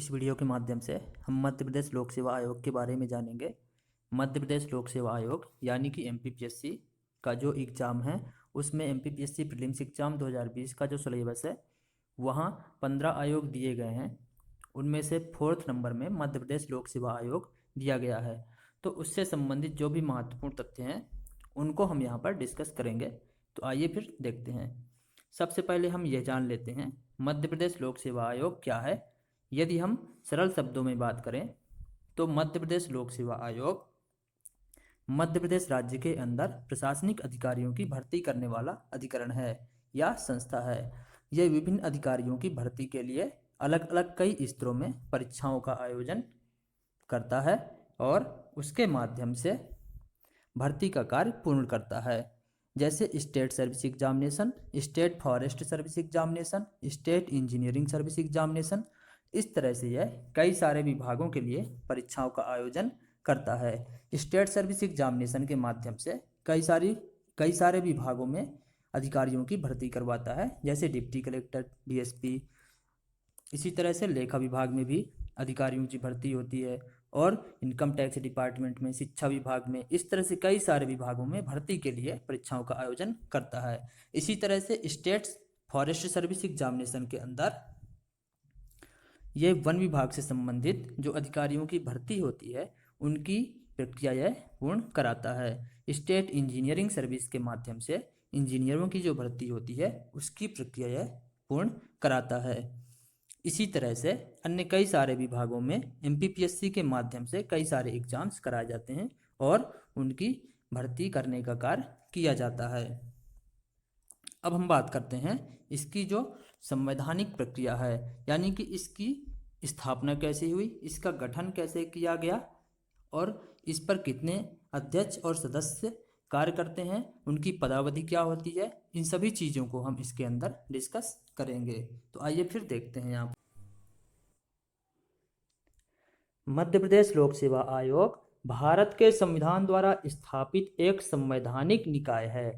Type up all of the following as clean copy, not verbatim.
इस वीडियो के माध्यम से हम मध्य प्रदेश लोक सेवा आयोग के बारे में जानेंगे। मध्य प्रदेश लोक सेवा आयोग यानी कि एमपीपीएससी का जो एग्ज़ाम है उसमें एमपीपीएससी प्रीलिम्स एग्ज़ाम 2020 का जो सिलेबस है वहाँ 15 आयोग दिए गए हैं। उनमें से 4th नंबर में मध्य प्रदेश लोक सेवा आयोग दिया गया है। तो उससे संबंधित जो भी महत्वपूर्ण तथ्य हैं उनको हम यहाँ पर डिस्कस करेंगे। तो आइए फिर देखते हैं। सबसे पहले हम ये जान लेते हैं मध्य प्रदेश लोक सेवा आयोग क्या है। यदि हम सरल शब्दों में बात करें तो मध्य प्रदेश लोक सेवा आयोग मध्य प्रदेश राज्य के अंदर प्रशासनिक अधिकारियों की भर्ती करने वाला अधिकरण है या संस्था है। यह विभिन्न अधिकारियों की भर्ती के लिए अलग अलग कई स्तरों में परीक्षाओं का आयोजन करता है और उसके माध्यम से भर्ती का कार्य पूर्ण करता है। जैसे state service examination, state forest service examination, state engineering service examination, इस तरह से यह कई सारे विभागों के लिए परीक्षाओं का आयोजन करता है। स्टेट सर्विस एग्जामिनेशन के माध्यम से कई सारे विभागों में अधिकारियों की भर्ती करवाता है, जैसे डिप्टी कलेक्टर, डीएसपी। इसी तरह से लेखा विभाग में भी अधिकारियों की भर्ती होती है और इनकम टैक्स डिपार्टमेंट में, शिक्षा विभाग में, इस तरह से कई सारे विभागों में भर्ती के लिए परीक्षाओं का आयोजन करता है। इसी तरह से स्टेट फॉरेस्ट सर्विस एग्जामिनेशन के अंदर ये वन विभाग से संबंधित जो अधिकारियों की भर्ती होती है उनकी प्रक्रिया यह पूर्ण कराता है। स्टेट इंजीनियरिंग सर्विस के माध्यम से इंजीनियरों की जो भर्ती होती है उसकी प्रक्रिया यह पूर्ण कराता है। इसी तरह से अन्य कई सारे विभागों में एमपीपीएससी के माध्यम से कई सारे एग्जाम्स कराए जाते हैं और उनकी भर्ती करने का कार्य किया जाता है। अब हम बात करते हैं इसकी जो संवैधानिक प्रक्रिया है, यानी कि इसकी स्थापना कैसे हुई, इसका गठन कैसे किया गया और इस पर कितने अध्यक्ष और सदस्य कार्य करते हैं, उनकी पदावधि क्या होती है, इन सभी चीज़ों को हम इसके अंदर डिस्कस करेंगे। तो आइए फिर देखते हैं यहाँ मध्य प्रदेश लोक सेवा आयोग भारत के संविधान द्वारा स्थापित एक संवैधानिक निकाय है,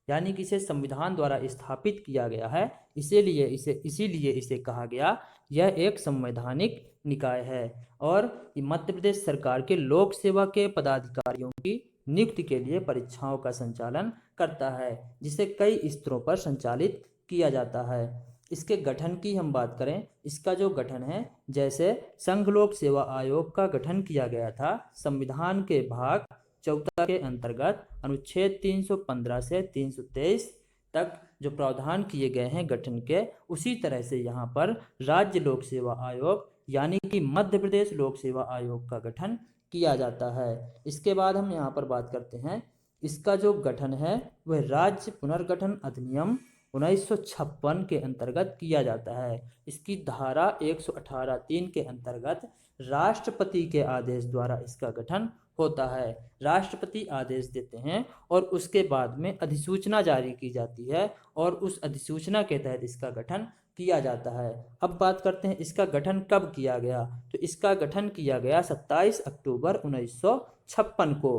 यानी कि इसे संविधान द्वारा स्थापित किया गया है, इसीलिए इसे कहा गया यह एक संवैधानिक निकाय है। और मध्य प्रदेश सरकार के लोक सेवा के पदाधिकारियों की नियुक्ति के लिए परीक्षाओं का संचालन करता है, जिसे कई स्तरों पर संचालित किया जाता है। इसके गठन की हम बात करें, इसका जो गठन है, जैसे संघ लोक सेवा आयोग का गठन किया गया था संविधान के भाग 14 के अंतर्गत अनुच्छेद 315 से 323 तक जो प्रावधान किए गए हैं गठन के, उसी तरह से यहाँ पर राज्य लोक सेवा आयोग यानी कि मध्य प्रदेश लोक सेवा आयोग का गठन किया जाता है। इसके बाद हम यहाँ पर बात करते हैं इसका जो गठन है वह राज्य पुनर्गठन अधिनियम 1956 के अंतर्गत किया जाता है। इसकी धारा 118(3) के अंतर्गत राष्ट्रपति के आदेश द्वारा इसका गठन होता है। राष्ट्रपति आदेश देते हैं और उसके बाद में अधिसूचना जारी की जाती है और उस अधिसूचना के तहत इसका गठन किया जाता है। अब बात करते हैं इसका गठन कब किया गया। तो इसका गठन किया गया 27 अक्टूबर 1956 को।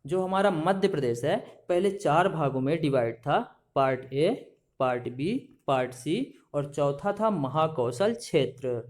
जो हमारा मध्य प्रदेश है पहले 4 भागों में डिवाइड था, part A, part B, part C और चौथा था महाकौशल क्षेत्र।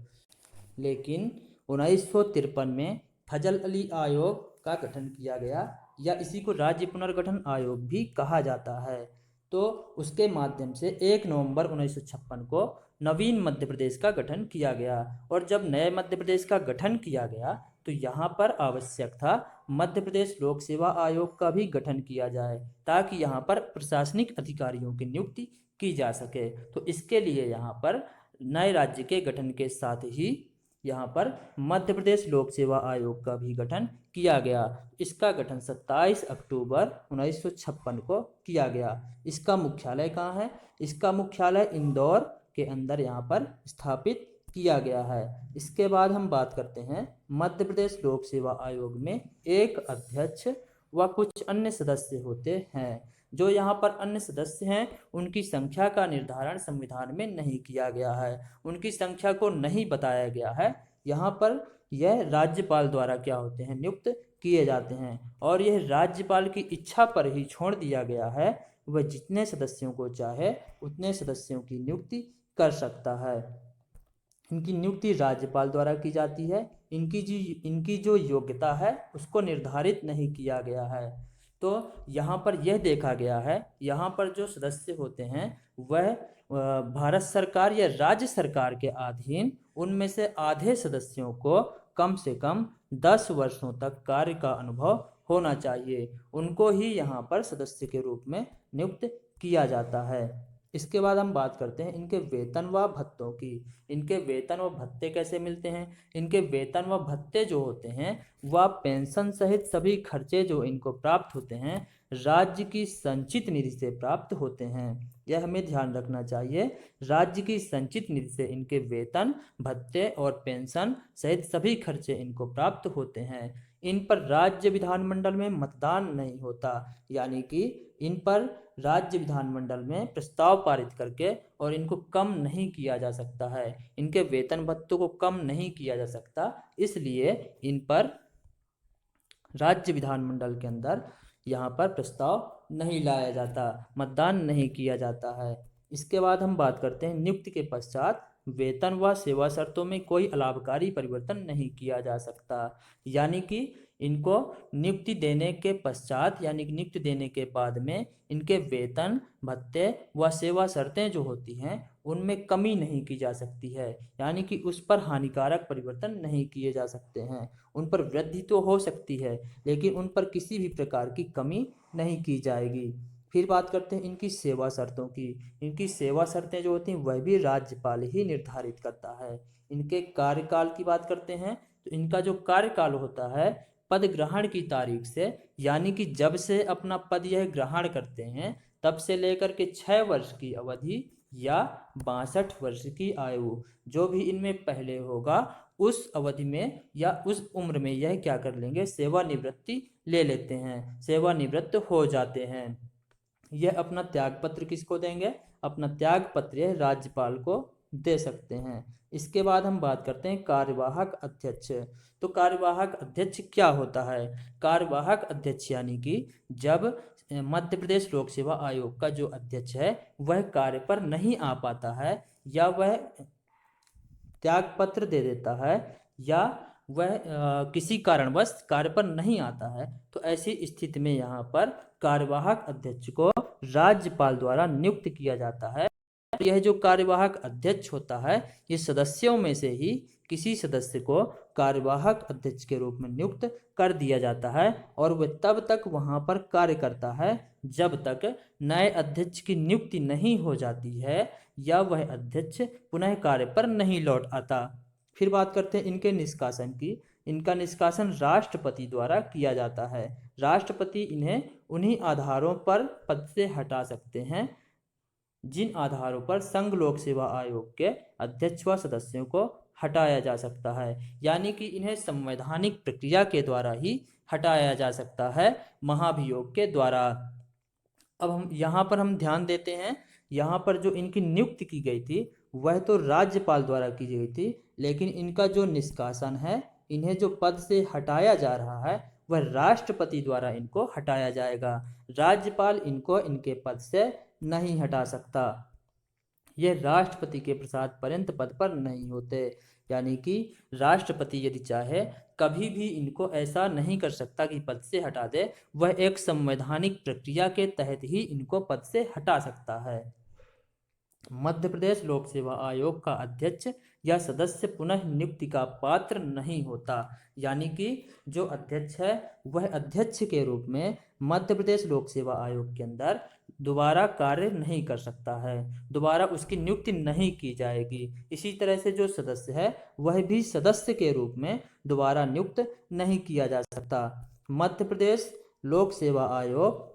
लेकिन 1953 में फजल अली आयोग का गठन किया गया, या इसी को राज्य पुनर्गठन आयोग भी कहा जाता है। तो उसके माध्यम से 1 नवंबर 1956 को नवीन मध्य प्रदेश का गठन किया गया। और जब नए मध्य प्रदेश का गठन किया गया तो यहाँ पर आवश्यक था मध्य प्रदेश लोक सेवा आयोग का भी गठन किया जाए, ताकि यहाँ पर प्रशासनिक अधिकारियों की नियुक्ति की जा सके। तो इसके लिए यहाँ पर नए राज्य के गठन के साथ ही यहाँ पर मध्य प्रदेश लोक सेवा आयोग का भी गठन किया गया। इसका गठन 27 अक्टूबर 1956 को किया गया। इसका मुख्यालय कहाँ है? इसका मुख्यालय इंदौर के अंदर यहाँ पर स्थापित किया गया है। इसके बाद हम बात करते हैं मध्य प्रदेश लोक सेवा आयोग में एक अध्यक्ष व कुछ अन्य सदस्य होते हैं। जो यहाँ पर अन्य सदस्य हैं उनकी संख्या का निर्धारण संविधान में नहीं किया गया है, उनकी संख्या को नहीं बताया गया है। यहाँ पर यह राज्यपाल द्वारा क्या होते हैं, नियुक्त किए जाते हैं और यह राज्यपाल की इच्छा पर ही छोड़ दिया गया है। वह जितने सदस्यों को चाहे उतने सदस्यों की नियुक्ति कर सकता है। इनकी नियुक्ति राज्यपाल द्वारा की जाती है। इनकी जो योग्यता है उसको निर्धारित नहीं किया गया है। तो यहाँ पर यह देखा गया है, यहाँ पर जो सदस्य होते हैं वह भारत सरकार या राज्य सरकार के अधीन उनमें से आधे सदस्यों को कम से कम 10 वर्षों तक कार्य का अनुभव होना चाहिए। उनको ही यहाँ पर सदस्य के रूप में नियुक्त किया जाता है। इसके बाद हम बात करते हैं इनके वेतन व भत्तों की। इनके वेतन व भत्ते कैसे मिलते हैं? इनके वेतन व भत्ते जो होते हैं वह पेंशन सहित सभी खर्चे जो इनको प्राप्त होते हैं राज्य की संचित निधि से प्राप्त होते हैं। यह हमें ध्यान रखना चाहिए। राज्य की संचित निधि से इनके वेतन, भत्ते और पेंशन सहित सभी खर्चे इनको प्राप्त होते हैं। इन पर राज्य विधानमंडल में मतदान नहीं होता, यानी कि इन पर राज्य विधानमंडल में प्रस्ताव पारित करके और इनको कम नहीं किया जा सकता है। इनके वेतन भत्तों को कम नहीं किया जा सकता, इसलिए इन पर राज्य विधानमंडल के अंदर यहाँ पर प्रस्ताव नहीं लाया जाता, मतदान नहीं किया जाता है। इसके बाद हम बात करते हैं नियुक्ति के पश्चात वेतन व सेवा शर्तों में कोई अलाभकारी परिवर्तन नहीं किया जा सकता। यानी कि इनको नियुक्ति देने के पश्चात यानी कि नियुक्ति देने के बाद में इनके वेतन, भत्ते व सेवा शर्तें जो होती हैं उनमें कमी नहीं की जा सकती है, यानी कि उस पर हानिकारक परिवर्तन नहीं किए जा सकते हैं। उन पर वृद्धि तो हो सकती है लेकिन उन पर किसी भी प्रकार की कमी नहीं की जाएगी। फिर बात करते हैं इनकी सेवा शर्तों की। इनकी सेवा शर्तें जो होती हैं वह भी राज्यपाल ही निर्धारित करता है। इनके कार्यकाल की बात करते हैं तो इनका जो कार्यकाल होता है पद ग्रहण की तारीख से, यानी कि जब से अपना पद यह ग्रहण करते हैं तब से लेकर के 6 वर्ष की अवधि या 62 वर्ष की आयु, जो भी इनमें पहले होगा उस अवधि में या उस उम्र में यह क्या कर लेंगे, सेवानिवृत्ति ले लेते हैं, सेवानिवृत्त हो जाते हैं। यह अपना त्याग पत्र किसको देंगे? अपना त्याग पत्र यह राज्यपाल को दे सकते हैं। इसके बाद हम बात करते हैं कार्यवाहक अध्यक्ष। तो कार्यवाहक अध्यक्ष क्या होता है? कार्यवाहक अध्यक्ष यानी कि जब मध्य प्रदेश लोक सेवा आयोग का जो अध्यक्ष है वह कार्य पर नहीं आ पाता है या वह त्याग पत्र दे देता है या वह किसी कारणवश कार्य पर नहीं आता है, तो ऐसी स्थिति में यहाँ पर कार्यवाहक अध्यक्ष को राज्यपाल द्वारा नियुक्त किया जाता है। यह जो कार्यवाहक अध्यक्ष होता है ये सदस्यों में से ही किसी सदस्य को कार्यवाहक अध्यक्ष के रूप में नियुक्त कर दिया जाता है और वह तब तक वहां पर कार्य करता है जब तक नए अध्यक्ष की नियुक्ति नहीं हो जाती है या वह अध्यक्ष पुनः कार्य पर नहीं लौट आता। फिर बात करते हैं इनके निष्कासन की। इनका निष्कासन राष्ट्रपति द्वारा किया जाता है। राष्ट्रपति इन्हें उन्हीं आधारों पर पद से हटा सकते हैं जिन आधारों पर संघ लोक सेवा आयोग के अध्यक्ष व सदस्यों को हटाया जा सकता है, यानी कि इन्हें संवैधानिक प्रक्रिया के द्वारा ही हटाया जा सकता है, महाभियोग के द्वारा। अब हम यहाँ पर ध्यान देते हैं, यहाँ पर जो इनकी नियुक्ति की गई थी वह तो राज्यपाल द्वारा की गई थी, लेकिन इनका जो निष्कासन है, इन्हें जो पद से हटाया जा रहा है वह राष्ट्रपति द्वारा इनको हटाया जाएगा। राज्यपाल इनको इनके पद से नहीं हटा सकता। यह राष्ट्रपति के प्रसाद पर्यंत पद पर नहीं होते, यानी कि राष्ट्रपति यदि चाहे कभी भी इनको ऐसा नहीं कर सकता कि पद से हटा दे, वह एक संवैधानिक प्रक्रिया के तहत ही इनको पद से हटा सकता है। मध्य प्रदेश लोक सेवा आयोग का अध्यक्ष या सदस्य पुनः नियुक्ति का पात्र नहीं होता, यानी कि जो अध्यक्ष है वह अध्यक्ष के रूप में मध्य प्रदेश लोक सेवा आयोग के अंदर दोबारा कार्य नहीं कर सकता है, दोबारा उसकी नियुक्ति नहीं की जाएगी। इसी तरह से जो सदस्य है वह भी सदस्य के रूप में दोबारा नियुक्त नहीं किया जा सकता। मध्य प्रदेश लोक सेवा आयोग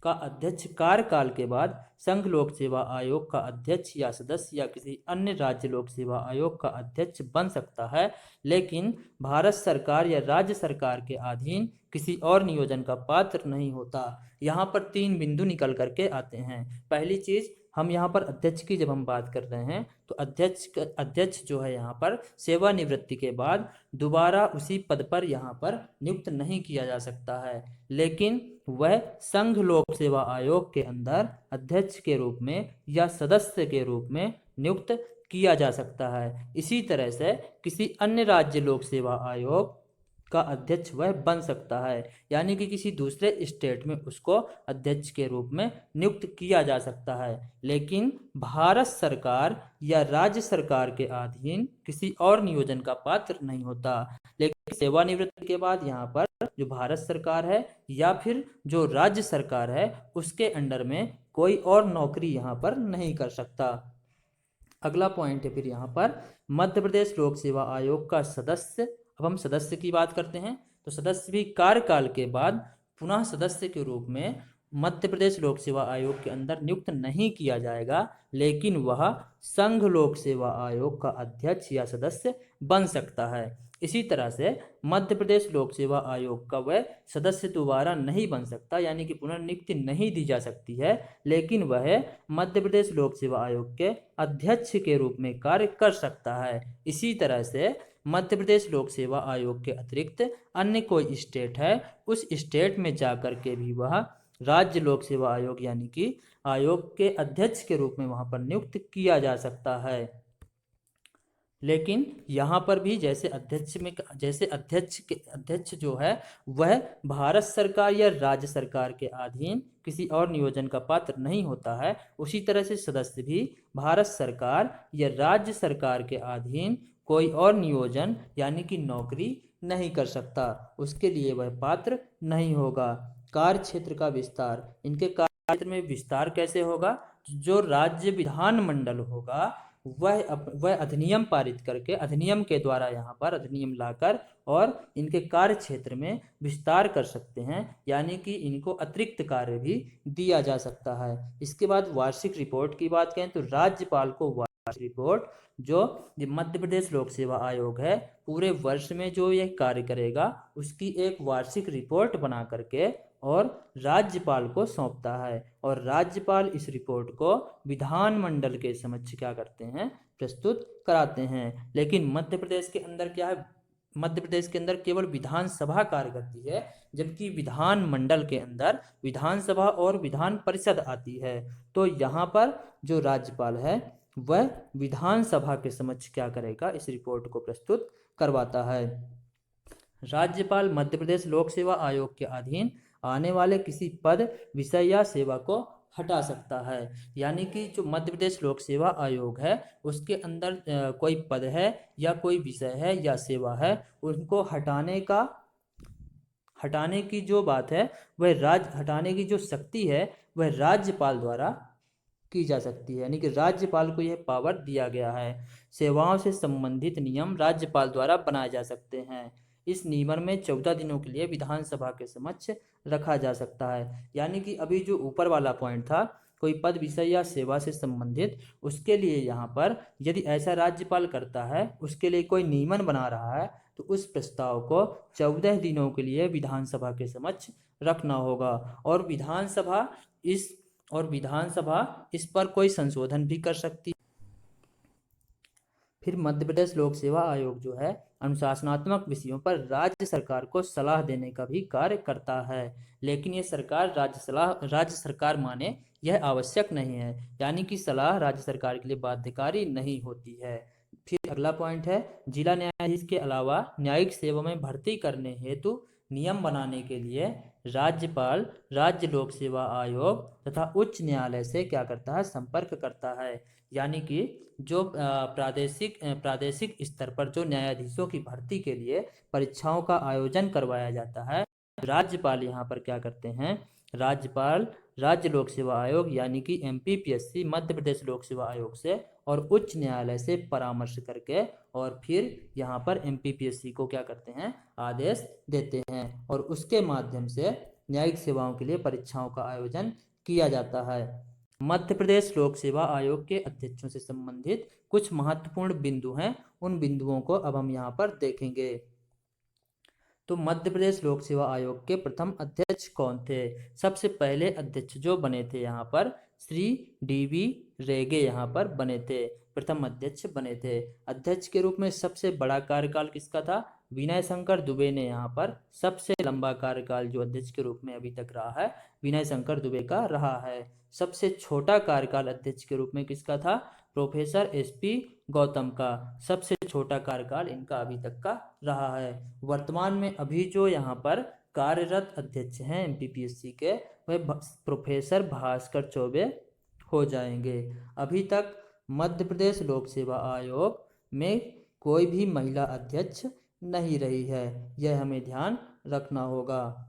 का अध्यक्ष कार्यकाल के बाद संघ लोक सेवा आयोग का अध्यक्ष या सदस्य या किसी अन्य राज्य लोक सेवा आयोग का अध्यक्ष बन सकता है, लेकिन भारत सरकार या राज्य सरकार के अधीन किसी और नियोजन का पात्र नहीं होता। यहाँ पर 3 बिंदु निकल करके आते हैं। पहली चीज, हम यहाँ पर अध्यक्ष की जब हम बात कर रहे हैं तो अध्यक्ष जो है यहाँ पर सेवानिवृत्ति के बाद दोबारा उसी पद पर यहाँ पर नियुक्त नहीं किया जा सकता है, लेकिन वह संघ लोक सेवा आयोग के अंदर अध्यक्ष के रूप में या सदस्य के रूप में नियुक्त किया जा सकता है। इसी तरह से किसी अन्य राज्य लोक सेवा आयोग का अध्यक्ष वह बन सकता है, यानी कि किसी दूसरे स्टेट में उसको अध्यक्ष के रूप में नियुक्त किया जा सकता है, लेकिन भारत सरकार या राज्य सरकार के अधीन किसी और नियोजन का पात्र नहीं होता। लेकिन सेवानिवृत्ति के बाद यहाँ पर जो भारत सरकार है या फिर जो राज्य सरकार है उसके अंडर में कोई और नौकरी यहाँ पर नहीं कर सकता। अगला पॉइंट है फिर यहाँ पर मध्य प्रदेश लोक सेवा आयोग का सदस्य। अब हम सदस्य की बात करते हैं, तो सदस्य भी कार्यकाल के बाद पुनः सदस्य के रूप में मध्य प्रदेश लोक सेवा आयोग के अंदर नियुक्त नहीं किया जाएगा, लेकिन वह संघ लोक सेवा आयोग का अध्यक्ष या सदस्य बन सकता है। इसी तरह से मध्य प्रदेश लोक सेवा आयोग का वह सदस्य दोबारा नहीं बन सकता, यानी कि पुनर्नियुक्ति नहीं दी जा सकती है, लेकिन वह मध्य प्रदेश लोक सेवा आयोग के अध्यक्ष के रूप में कार्य कर सकता है। इसी तरह से मध्य प्रदेश लोक सेवा आयोग के अतिरिक्त अन्य कोई स्टेट है, उस स्टेट में जाकर के भी वह राज्य लोक सेवा आयोग यानी कि आयोग के अध्यक्ष के रूप में वहां पर नियुक्त किया जा सकता है। लेकिन यहाँ पर भी जैसे अध्यक्ष जो है वह भारत सरकार या राज्य सरकार के अधीन किसी और नियोजन का पात्र नहीं होता है, उसी तरह से सदस्य भी भारत सरकार या राज्य सरकार के अधीन कोई और नियोजन यानी कि नौकरी नहीं कर सकता, उसके लिए वह पात्र नहीं होगा। कार्य क्षेत्र का विस्तार, इनके कार्य क्षेत्र में विस्तार कैसे होगा? जो राज्य विधानमंडल होगा वह अधिनियम पारित करके, अधिनियम के द्वारा यहाँ पर अधिनियम लाकर और इनके कार्य क्षेत्र में विस्तार कर सकते हैं, यानी कि इनको अतिरिक्त कार्य भी दिया जा सकता है। इसके बाद वार्षिक रिपोर्ट की बात करें तो राज्यपाल को वार्षिक रिपोर्ट, जो मध्य प्रदेश लोक सेवा आयोग है पूरे वर्ष में जो यह कार्य करेगा उसकी एक वार्षिक रिपोर्ट बना करके और राज्यपाल को सौंपता है, और राज्यपाल इस रिपोर्ट को विधानमंडल के समक्ष क्या करते हैं? प्रस्तुत कराते हैं। लेकिन मध्य प्रदेश के अंदर क्या है? मध्य प्रदेश के अंदर केवल विधानसभा कार्य करती है, जबकि विधानमंडल के अंदर विधानसभा और विधान परिषद आती है। तो यहाँ पर जो राज्यपाल है वह विधानसभा के समक्ष क्या करेगा? इस रिपोर्ट को प्रस्तुत करवाता है। राज्यपाल मध्य प्रदेश लोक सेवा आयोग के अधीन आने वाले किसी पद, विषय या सेवा को हटा सकता है, यानी कि जो मध्य प्रदेश लोक सेवा आयोग है उसके अंदर कोई पद है या कोई विषय है या सेवा है, उनको हटाने की जो बात है हटाने की जो शक्ति है वह राज्यपाल द्वारा की जा सकती है, यानी कि राज्यपाल को यह पावर दिया गया है। सेवाओं से संबंधित नियम राज्यपाल द्वारा बनाए जा सकते हैं। इस नियमन में 14 दिनों के लिए विधानसभा के समक्ष रखा जा सकता है, यानी कि अभी जो ऊपर वाला पॉइंट था कोई पद, विषय या सेवा से संबंधित, उसके लिए यहाँ पर यदि ऐसा राज्यपाल करता है, उसके लिए कोई नियमन बना रहा है, तो उस प्रस्ताव को 14 दिनों के लिए विधानसभा के समक्ष रखना होगा, और विधानसभा इस पर कोई संशोधन भी कर सकती है। फिर मध्य प्रदेश लोक सेवा आयोग जो है अनुशासनात्मक विषयों पर राज्य सरकार को सलाह देने का भी कार्य करता है, लेकिन ये सरकार राज्य सरकार माने यह आवश्यक नहीं है, यानी कि सलाह राज्य सरकार के लिए बाध्यकारी नहीं होती है। फिर अगला पॉइंट है जिला न्यायाधीश के अलावा न्यायिक सेवा में भर्ती करने हेतु नियम बनाने के लिए राज्यपाल राज्य लोक सेवा आयोग तथा उच्च न्यायालय से क्या करता है? संपर्क करता है, यानी कि जो प्रादेशिक स्तर पर जो न्यायाधीशों की भर्ती के लिए परीक्षाओं का आयोजन करवाया जाता है, राज्यपाल यहाँ पर क्या करते हैं? राज्यपाल राज्य लोक सेवा आयोग यानी कि MPPSC मध्य प्रदेश लोक सेवा आयोग से और उच्च न्यायालय से परामर्श करके और फिर यहाँ पर MPPSC को क्या करते हैं? आदेश देते हैं, और उसके माध्यम से न्यायिक सेवाओं के लिए परीक्षाओं का आयोजन किया जाता है। मध्य प्रदेश लोक सेवा आयोग के अध्यक्षों से संबंधित कुछ महत्वपूर्ण बिंदु हैं, उन बिंदुओं को अब हम यहाँ पर देखेंगे। तो मध्य प्रदेश लोक सेवा आयोग के प्रथम अध्यक्ष कौन थे? सबसे पहले अध्यक्ष जो बने थे यहाँ पर श्री DV रेगे यहाँ पर बने थे, प्रथम अध्यक्ष बने थे। अध्यक्ष के रूप में सबसे बड़ा कार्यकाल किसका था? विनय शंकर दुबे ने यहाँ पर सबसे लंबा कार्यकाल जो अध्यक्ष के रूप में अभी तक रहा है, विनय शंकर दुबे का रहा है। सबसे छोटा कार्यकाल अध्यक्ष के रूप में किसका था? प्रोफेसर एसपी गौतम का सबसे छोटा कार्यकाल इनका अभी तक का रहा है। वर्तमान में अभी जो यहाँ पर कार्यरत अध्यक्ष हैं एमपीपीएससी के, वह प्रोफेसर भास्कर चौबे हो जाएंगे। अभी तक मध्य प्रदेश लोक सेवा आयोग में कोई भी महिला अध्यक्ष नहीं रही है, यह हमें ध्यान रखना होगा।